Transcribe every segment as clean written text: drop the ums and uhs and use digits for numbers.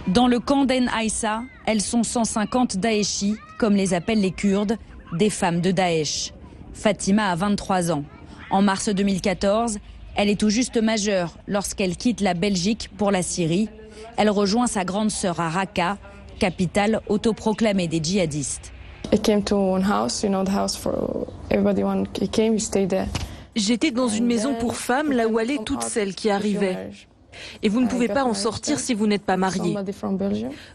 Dans le camp d'En Aissa, elles sont 150 Daeshis, comme les appellent les Kurdes, des femmes de Daesh. Fatima a 23 ans. En mars 2014, elle est tout juste majeure lorsqu'elle quitte la Belgique pour la Syrie. Elle rejoint sa grande sœur à Raqqa, capitale autoproclamée des djihadistes. J'étais dans une maison pour femmes, là où allaient toutes celles qui arrivaient. Et vous ne pouvez pas en sortir si vous n'êtes pas marié.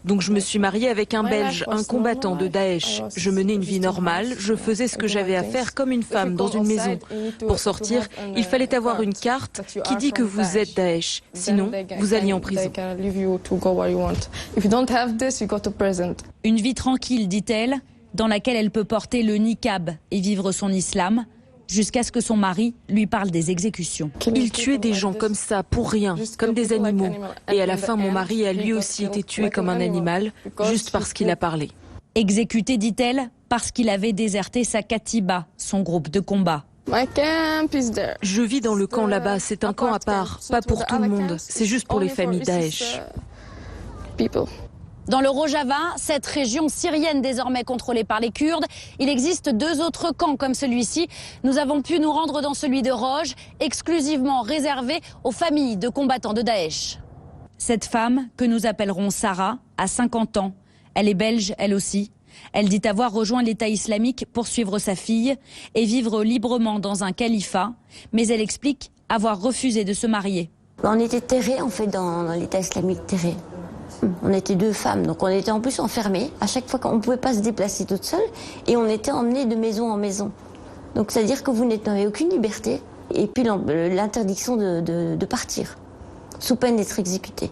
Donc je me suis mariée avec un Belge, un combattant de Daesh. Je menais une vie normale, je faisais ce que j'avais à faire comme une femme dans une maison. Pour sortir, il fallait avoir une carte qui dit que vous êtes Daesh. Sinon, vous alliez en prison. Une vie tranquille, dit-elle, dans laquelle elle peut porter le niqab et vivre son islam, jusqu'à ce que son mari lui parle des exécutions. Il tuait des gens comme ça, pour rien, comme des animaux. Et à la fin, mon mari a lui aussi été tué comme un animal, juste parce qu'il a parlé. Exécuté, dit-elle, parce qu'il avait déserté sa Katiba, son groupe de combat. Je vis dans le camp là-bas, c'est un camp à part, pas pour tout le monde, c'est juste pour les familles Daesh. Dans le Rojava, cette région syrienne désormais contrôlée par les Kurdes, il existe 2 autres camps comme celui-ci. Nous avons pu nous rendre dans celui de Roj, exclusivement réservé aux familles de combattants de Daesh. Cette femme, que nous appellerons Sarah, a 50 ans. Elle est belge, elle aussi. Elle dit avoir rejoint l'État islamique pour suivre sa fille et vivre librement dans un califat. Mais elle explique avoir refusé de se marier. On était terrés en fait dans l'État islamique terré. On était 2 femmes, donc on était en plus enfermées. À chaque fois qu'on ne pouvait pas se déplacer toute seule et on était emmenées de maison en maison. Donc c'est-à-dire que vous n'avez aucune liberté et puis l'interdiction de partir, sous peine d'être exécuté.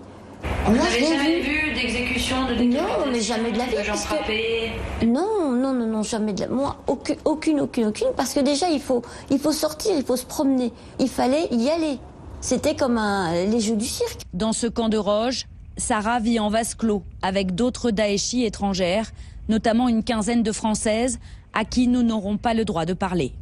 Vous n'avez jamais vu d'exécution, de décapitation? Non, mais jamais de la vie. De gens frappés? Non, jamais de la vie. Moi, aucune, parce que déjà il faut sortir, il faut se promener. Il fallait y aller. C'était comme les jeux du cirque. Dans ce camp de Roj, Sarah vit en vase clos avec d'autres Daeshis étrangères, notamment une quinzaine de Françaises à qui nous n'aurons pas le droit de parler.